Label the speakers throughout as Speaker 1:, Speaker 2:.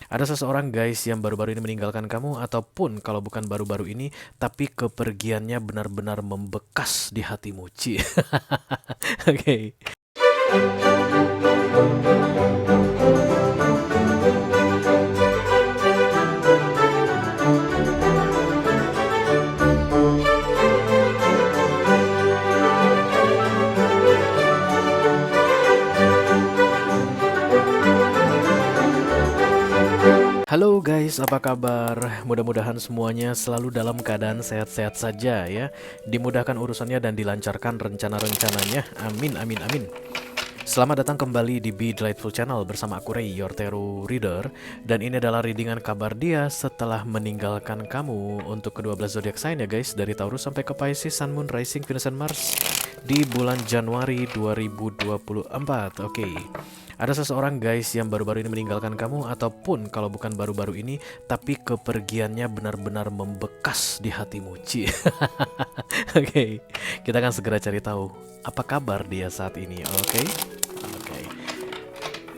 Speaker 1: Ada seseorang guys yang baru-baru ini meninggalkan kamu ataupun kalau bukan baru-baru ini tapi kepergiannya benar-benar membekas di hatimu. Ci. Oke. Halo guys, apa kabar? Mudah-mudahan semuanya selalu dalam keadaan sehat-sehat saja ya. Dimudahkan urusannya dan dilancarkan rencana-rencananya. Amin, amin, amin. Selamat datang kembali di Be Delightful Channel bersama aku Ray, your tarot reader. Dan ini adalah readingan kabar dia setelah meninggalkan kamu untuk kedua belas zodiak sign ya guys. Dari Taurus sampai ke Pisces, Sun, Moon, Rising, Venus, dan Mars di bulan Januari 2024. Oke. Ada seseorang guys yang baru-baru ini meninggalkan kamu ataupun kalau bukan baru-baru ini tapi kepergiannya benar-benar membekas di hatimu. Ci. Oke, kita akan segera cari tahu apa kabar dia saat ini. Oke. Oke.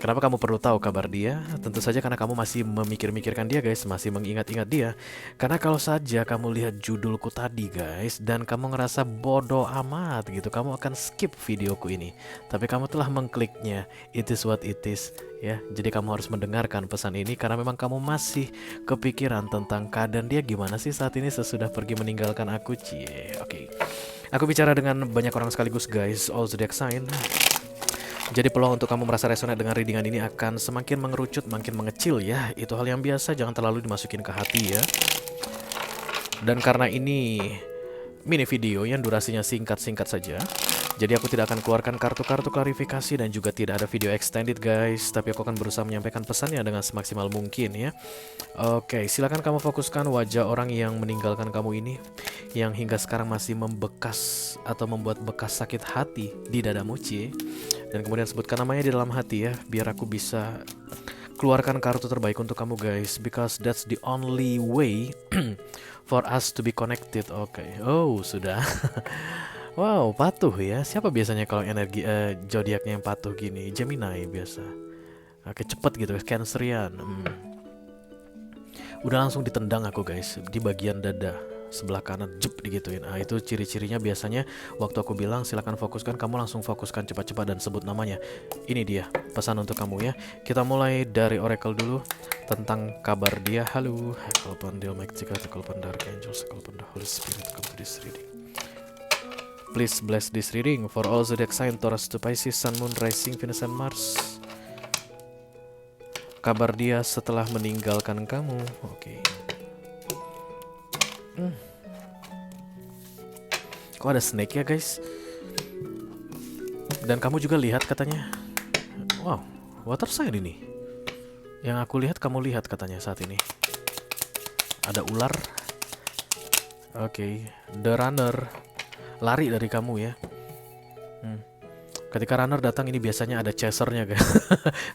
Speaker 1: Kenapa kamu perlu tahu kabar dia? Tentu saja karena kamu masih memikir-mikirkan dia guys, masih mengingat-ingat dia. Karena kalau saja kamu lihat judulku tadi guys, dan kamu ngerasa bodoh amat gitu, kamu akan skip videoku ini. Tapi kamu telah mengkliknya, it is what it is ya. Jadi kamu harus mendengarkan pesan ini karena memang kamu masih kepikiran tentang keadaan dia gimana sih saat ini sesudah pergi meninggalkan aku. Cie. Oke. Aku bicara dengan banyak orang sekaligus guys, all zodiac sign. Jadi peluang untuk kamu merasa resonate dengan readingan ini akan semakin mengerucut, makin mengecil ya. Itu hal yang biasa, jangan terlalu dimasukin ke hati ya. Dan karena ini mini video yang durasinya singkat-singkat saja, jadi aku tidak akan keluarkan kartu-kartu klarifikasi dan juga tidak ada video extended guys. Tapi aku akan berusaha menyampaikan pesannya dengan semaksimal mungkin ya. Oke, silakan kamu fokuskan wajah orang yang meninggalkan kamu ini, yang hingga sekarang masih membekas atau membuat bekas sakit hati di dadamu, Cie. Dan kemudian sebutkan namanya di dalam hati ya, biar aku bisa keluarkan kartu terbaik untuk kamu guys, because that's the only way for us to be connected. Oke. Oh, sudah. Wow, patuh ya. Siapa biasanya kalau energi zodiaknya yang patuh gini? Gemini biasa. Oke, cepet gitu, Cancerian. Udah langsung ditendang aku guys di bagian dada sebelah kanan, jep digituin. Ah, itu ciri-cirinya biasanya waktu aku bilang silakan fokuskan, kamu langsung fokuskan cepat-cepat dan sebut namanya. Ini dia pesan untuk kamu ya. Kita mulai dari oracle dulu tentang kabar dia. Halo, call upon the Almighty God, call upon Dark Angels, call upon the Holy Spirit, come to this reading. Please bless this reading for all zodiac sign Taurus to Pisces, Sun, Moon, Rising, Venus, and Mars. Kabar dia setelah meninggalkan kamu. Oke. Kok ada snake ya guys? Dan kamu juga lihat katanya. Wow, water sign ini. Yang aku lihat kamu lihat katanya saat ini. Ada ular. Oke, the runner. Lari dari kamu ya. Ketika runner datang ini biasanya ada chasernya guys.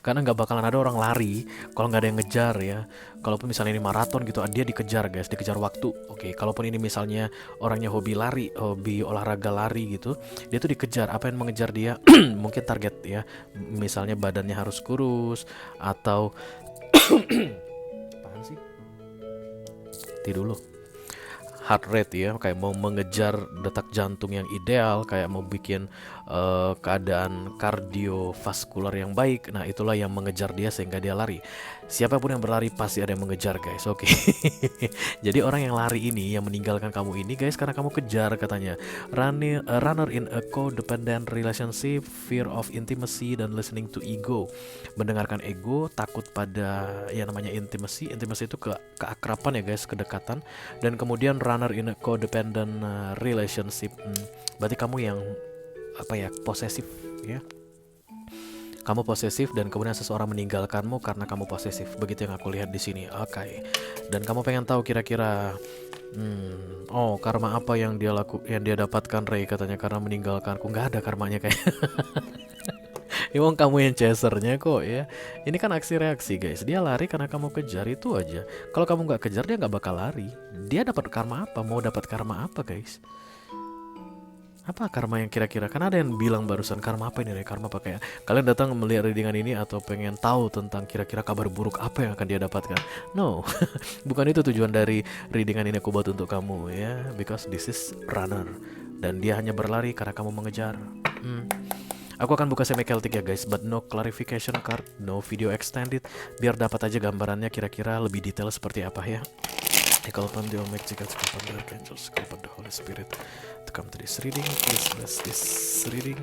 Speaker 1: Karena nggak bakalan ada orang lari kalau nggak ada yang ngejar ya. Kalaupun misalnya ini maraton gitu, dia dikejar guys, dikejar waktu. Oke, kalaupun ini misalnya orangnya hobi lari, hobi olahraga lari gitu, dia tuh dikejar. Apa yang mengejar dia? Mungkin target ya. Misalnya badannya harus kurus atau apaan sih? Tidur dulu. Heart rate ya, kayak mau mengejar detak jantung yang ideal, kayak mau bikin keadaan kardiovaskular yang baik. Nah itulah yang mengejar dia sehingga dia lari. Siapapun yang berlari pasti ada yang mengejar guys. Oke. Jadi orang yang lari ini, yang meninggalkan kamu ini guys, karena kamu kejar katanya. Runner in a codependent relationship, fear of intimacy dan listening to ego. Mendengarkan ego, takut pada yang namanya intimacy. Intimacy itu keakraban ya guys, kedekatan. Dan kemudian runner in a codependent relationship. Berarti kamu yang apa ya, posesif ya. Kamu posesif dan kemudian seseorang meninggalkanmu karena kamu posesif. Begitu yang aku lihat di sini. Oke. Dan kamu pengen tahu kira-kira oh, karma apa yang dia dapatkan Ray katanya karena meninggalkanku. Nggak ada karmanya kayak. Emang kamu yang chasernya kok ya. Ini kan aksi reaksi guys. Dia lari karena kamu kejar, itu aja. Kalau kamu nggak kejar dia nggak bakal lari. Dia dapat karma apa? Mau dapat karma apa guys? Apa karma yang kira-kira? Kan ada yang bilang barusan karma apa ini Ray? Karma pakai kalian datang melihat readingan ini atau pengen tahu tentang kira-kira kabar buruk apa yang akan dia dapatkan? No, bukan itu tujuan dari readingan ini aku buat untuk kamu ya. Because this is runner dan dia hanya berlari karena kamu mengejar. Aku akan buka semi Celtic ya guys, but no clarification card, no video extended, biar dapat aja gambarannya kira-kira lebih detail seperti apa ya. I call upon the Almighty God, call upon the Archangels, call upon the Holy Spirit to come to this reading. Please bless this reading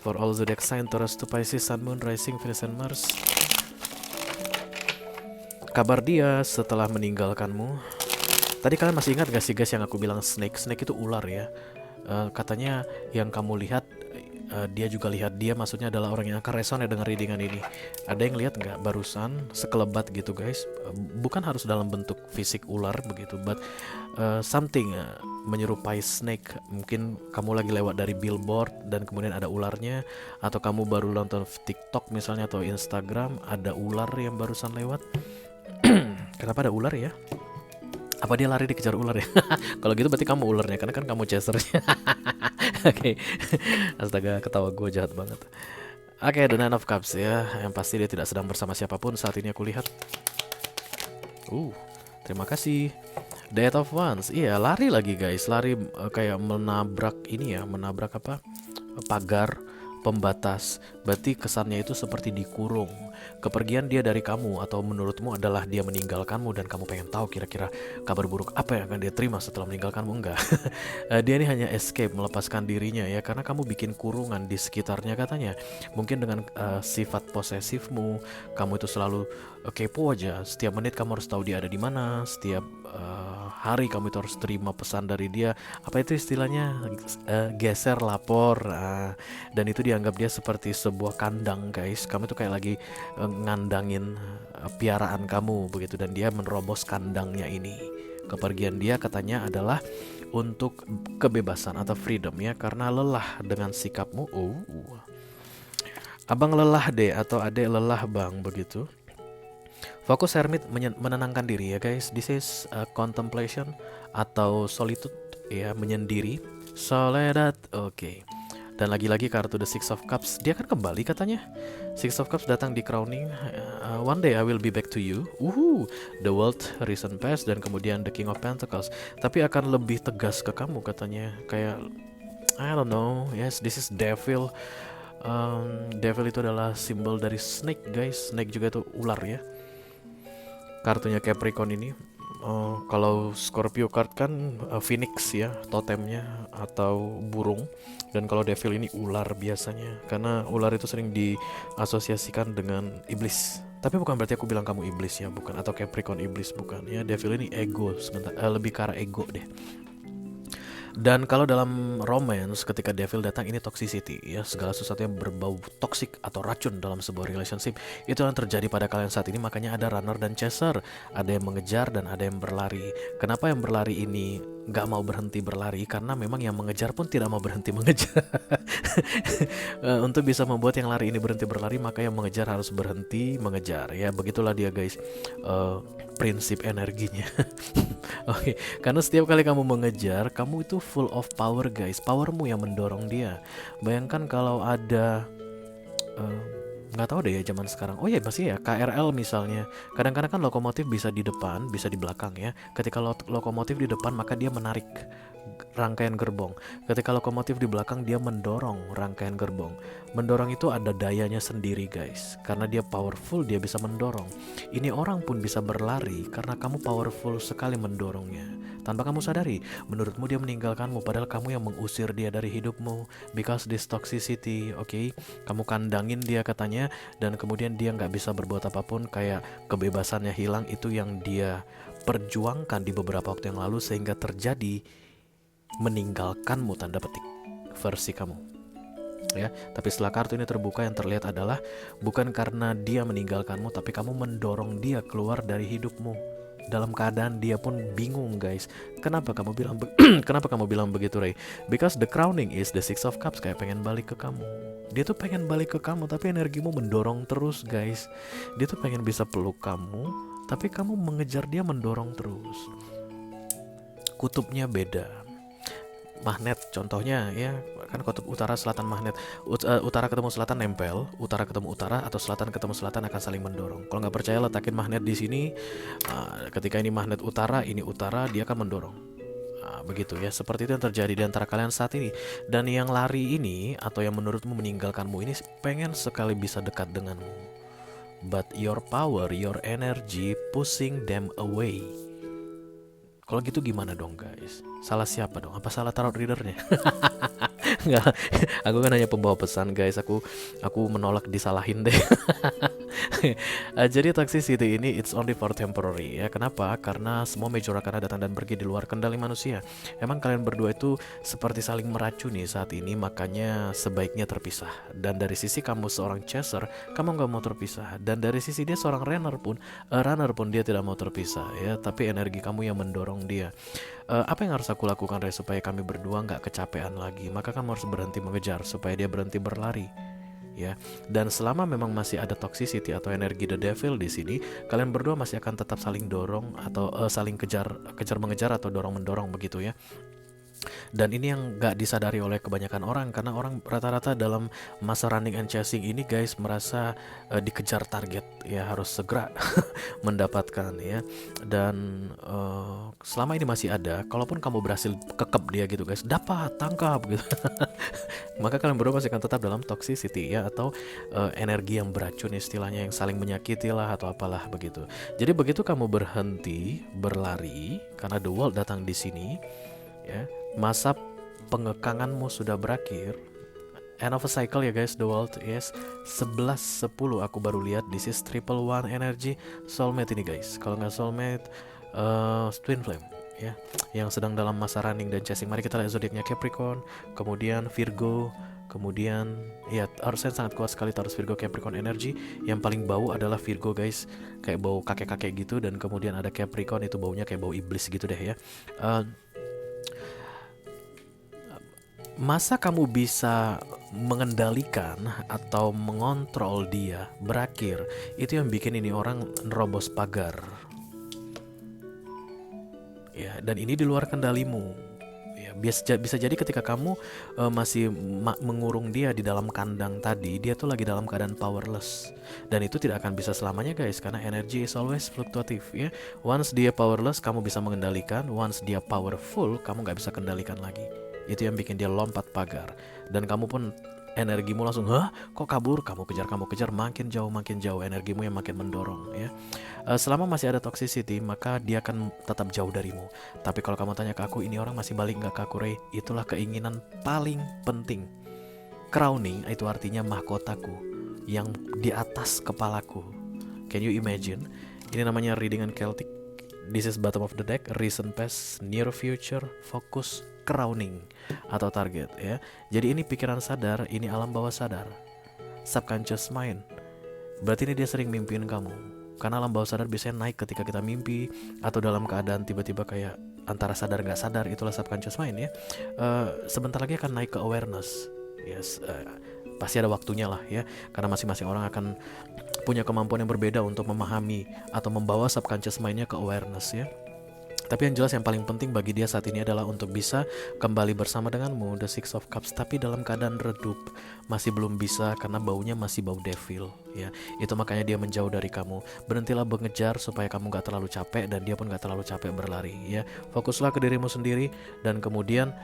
Speaker 1: for all zodiac sign Taurus to Pisces, Sun, Moon, Rising, Venus, and Mars. Kabar dia setelah meninggalkanmu. Tadi kalian masih ingat gak sih guys yang aku bilang snake? Snake itu ular ya. Katanya yang kamu lihat dia juga lihat, dia maksudnya adalah orang yang akan reson ya dengan readingan ini. Ada yang lihat nggak barusan sekelebat gitu guys, bukan harus dalam bentuk fisik ular begitu, but something menyerupai snake. Mungkin kamu lagi lewat dari billboard dan kemudian ada ularnya, atau kamu baru nonton TikTok misalnya atau Instagram, ada ular yang barusan lewat. Kenapa ada ular ya? Apa dia lari dikejar ular ya? Kalau gitu berarti kamu ularnya, karena kan kamu chasernya. Oke. Astaga, ketawa gue jahat banget. Oke, the Nine of Cups ya. Yang pasti dia tidak sedang bersama siapapun saat ini aku lihat. Terima kasih. Death of Wands. Iya, lari lagi guys. Lari kayak menabrak ini ya, menabrak apa? Pagar pembatas. Berarti kesannya itu seperti dikurung. Kepergian dia dari kamu, atau menurutmu adalah dia meninggalkanmu dan kamu pengen tahu kira-kira kabar buruk apa yang akan dia terima setelah meninggalkanmu. Enggak. Dia ini hanya escape, melepaskan dirinya ya, karena kamu bikin kurungan di sekitarnya katanya. Mungkin dengan sifat posesifmu, kamu itu selalu kepo aja. Setiap menit kamu harus tahu dia ada di mana. Setiap hari kamu itu harus terima pesan dari dia. Apa itu istilahnya? Geser lapor. Dan itu dianggap dia seperti sebuah kandang guys. Kamu tuh kayak lagi ngandangin piaraan kamu begitu, dan dia menerobos kandangnya ini. Kepergian dia katanya adalah untuk kebebasan atau freedom ya, karena lelah dengan sikapmu. Abang lelah deh, atau adek lelah bang begitu. Fokus hermit menenangkan diri ya guys. This is contemplation atau solitude ya, menyendiri. Soledad. Oke. Dan lagi-lagi kartu The Six of Cups, dia kan kembali katanya. Six of Cups datang di crowning. One day I will be back to you. The World, Recent Past, dan kemudian The King of Pentacles. Tapi akan lebih tegas ke kamu katanya. Kayak I don't know. Yes, this is Devil. Devil itu adalah simbol dari snake guys. Snake juga itu ular ya. Kartunya Capricorn ini. Kalau Scorpio card kan Phoenix ya, totemnya, atau burung. Dan kalau Devil ini ular biasanya, karena ular itu sering diasosiasikan dengan iblis. Tapi bukan berarti aku bilang kamu iblis ya, bukan. Atau Capricorn iblis, bukan ya. Devil ini ego, lebih ke arah ego deh. Dan kalau dalam romance, ketika devil datang, ini toxicity ya, segala sesuatu yang berbau toxic atau racun dalam sebuah relationship. Itu yang terjadi pada kalian saat ini. Makanya ada runner dan chaser, ada yang mengejar dan ada yang berlari. Kenapa yang berlari ini gak mau berhenti berlari? Karena memang yang mengejar pun tidak mau berhenti mengejar. Untuk bisa membuat yang lari ini berhenti berlari, maka yang mengejar harus berhenti mengejar ya. Begitulah dia guys, prinsip energinya. Oke, karena setiap kali kamu mengejar, kamu itu full of power guys. Powermu yang mendorong dia. Bayangkan kalau ada nggak tahu deh ya zaman sekarang. Oh ya masih ya, KRL misalnya. Kadang-kadang kan lokomotif bisa di depan, bisa di belakang ya. Ketika lokomotif di depan, maka dia menarik rangkaian gerbong. Ketika lokomotif di belakang, dia mendorong rangkaian gerbong. Mendorong itu ada dayanya sendiri guys. Karena dia powerful, dia bisa mendorong. Ini orang pun bisa berlari karena kamu powerful sekali mendorongnya. Tanpa kamu sadari, menurutmu dia meninggalkanmu, padahal kamu yang mengusir dia dari hidupmu. Because this toxicity, okay? Kamu kandangin dia katanya, dan kemudian dia gak bisa berbuat apapun. Kayak kebebasannya hilang, itu yang dia perjuangkan di beberapa waktu yang lalu, sehingga terjadi meninggalkanmu, tanda petik, versi kamu ya. Tapi setelah kartu ini terbuka, yang terlihat adalah bukan karena dia meninggalkanmu, tapi kamu mendorong dia keluar dari hidupmu dalam keadaan dia pun bingung guys. Kenapa kamu bilang kenapa kamu bilang begitu Ray? Because the crowning is the Six of Cups, kayak pengen balik ke kamu. Dia tuh pengen balik ke kamu, tapi energimu mendorong terus guys. Dia tuh pengen bisa peluk kamu, tapi kamu mengejar dia, mendorong terus. Kutubnya beda. magnet contohnya ya, kan kutub utara selatan magnet. Utara ketemu selatan nempel, utara ketemu utara atau selatan ketemu selatan akan saling mendorong. Kalau nggak percaya letakin magnet di sini. Ketika ini magnet utara, ini utara, dia akan mendorong. Begitu ya, seperti itu yang terjadi di antara kalian saat ini. Dan yang lari ini atau yang menurutmu meninggalkanmu ini pengen sekali bisa dekat denganmu, but your power, your energy pushing them away. Kalau gitu gimana dong guys? Salah siapa dong? Apa salah tarot readernya? Enggak, aku kan hanya pembawa pesan guys. Aku menolak disalahin deh. Jadi toxicity ini it's only for temporary ya. Kenapa? Karena semua major akan datang dan pergi di luar kendali manusia. Emang kalian berdua itu seperti saling meracuni saat ini, makanya sebaiknya terpisah. Dan dari sisi kamu seorang chaser, kamu nggak mau terpisah. Dan dari sisi dia seorang runner pun dia tidak mau terpisah ya. Tapi energi kamu yang mendorong dia. Apa yang harus aku lakukan Re, supaya kami berdua nggak kecapean lagi? Maka kamu harus berhenti mengejar supaya dia berhenti berlari. Ya, dan selama memang masih ada toxicity atau energi the devil di sini, kalian berdua masih akan tetap saling dorong atau saling kejar mengejar atau dorong mendorong begitu ya. Dan ini yang gak disadari oleh kebanyakan orang, karena orang rata-rata dalam masa running and chasing ini guys merasa dikejar target ya, harus segera mendapatkan ya. Dan selama ini masih ada, kalaupun kamu berhasil kekep dia gitu guys, dapat, tangkap gitu maka kalian berdua masih akan tetap dalam toxicity ya, atau energi yang beracun istilahnya, yang saling menyakiti lah atau apalah begitu. Jadi begitu kamu berhenti berlari karena the world datang di sini ya, masa pengekanganmu sudah berakhir. End of a cycle ya guys, the world is 11-10 aku baru lihat. This is 111 energy soulmate ini guys. Kalau nggak soulmate, twin flame ya, yang sedang dalam masa running dan chasing. Mari kita lihat zodiaknya Capricorn, kemudian Virgo, kemudian ya harusnya sangat kuat sekali Taurus, Virgo, Capricorn energy. Yang paling bau adalah Virgo guys, kayak bau kakek-kakek gitu. Dan kemudian ada Capricorn, itu baunya kayak bau iblis gitu deh ya. Masa kamu bisa mengendalikan atau mengontrol dia berakhir, itu yang bikin ini orang nerobos pagar ya. Dan ini di luar kendalimu ya. Bisa jadi ketika kamu masih mengurung dia di dalam kandang tadi, dia tuh lagi dalam keadaan powerless. Dan itu tidak akan bisa selamanya guys, karena energy is always fluctuative ya. Once dia powerless, kamu bisa mengendalikan. Once dia powerful, kamu gak bisa kendalikan lagi. Itu yang bikin dia lompat pagar. Dan kamu pun energimu langsung, hah kok kabur, kamu kejar, makin jauh energimu yang makin mendorong ya. Selama masih ada toxicity, maka dia akan tetap jauh darimu. Tapi kalau kamu tanya ke aku, ini orang masih balik gak ke aku Ray? Itulah keinginan paling penting. Crowning itu artinya mahkotaku yang di atas kepalaku. Can you imagine? Ini namanya readingan Celtic. This is bottom of the deck, recent past, near future, focus, crowning atau target ya. Jadi ini pikiran sadar, ini alam bawah sadar, subconscious mind. Berarti ini dia sering mimpiin kamu, karena alam bawah sadar biasanya naik ketika kita mimpi atau dalam keadaan tiba-tiba kayak antara sadar nggak sadar, itulah subconscious mind ya. Sebentar lagi akan naik ke awareness. Yes, pasti ada waktunya lah ya, karena masing-masing orang akan punya kemampuan yang berbeda untuk memahami atau membawa subconscious mind-nya ke awareness ya. Tapi yang jelas yang paling penting bagi dia saat ini adalah untuk bisa kembali bersama denganmu, the Six of Cups, tapi dalam keadaan redup. Masih belum bisa karena baunya masih bau devil ya. Itu makanya dia menjauh dari kamu. Berhentilah mengejar supaya kamu gak terlalu capek dan dia pun gak terlalu capek berlari ya. Fokuslah ke dirimu sendiri. Dan kemudian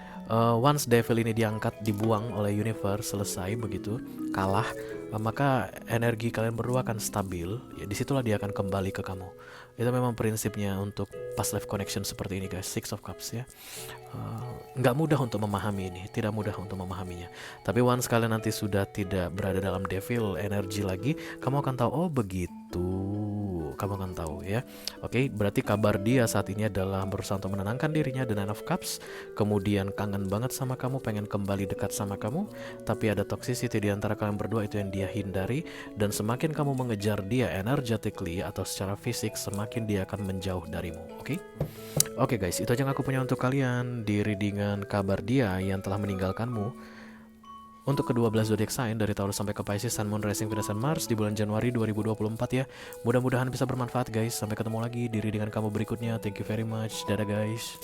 Speaker 1: once devil ini diangkat, dibuang oleh universe, selesai begitu, kalah, maka energi kalian berdua akan stabil ya. Disitulah dia akan kembali ke kamu. Itu memang prinsipnya untuk past life connection seperti ini guys, Six of Cups ya. Nggak mudah untuk memahami ini, tidak mudah untuk memahaminya. Tapi once kalian nanti sudah tidak berada dalam devil energy lagi, kamu akan tahu, oh begitu, kamu akan tahu ya. Oke, berarti kabar dia saat ini adalah berusaha untuk menenangkan dirinya, the Nine of Cups. Kemudian kangen banget sama kamu, pengen kembali dekat sama kamu. Tapi ada toxicity di antara kalian berdua, itu yang dia hindari. Dan semakin kamu mengejar dia energetically atau secara fisik, semakin dia akan menjauh darimu. Oke guys, itu aja yang aku punya untuk kalian di readingan kabar dia yang telah meninggalkanmu. Untuk ke-12 zodiak sign dari Taurus sampai ke Pisces, Sun, Moon, Rising, Venus, dan Mars di bulan Januari 2024 ya. Mudah-mudahan bisa bermanfaat guys. Sampai ketemu lagi di readingan kamu berikutnya. Thank you very much. Dadah guys.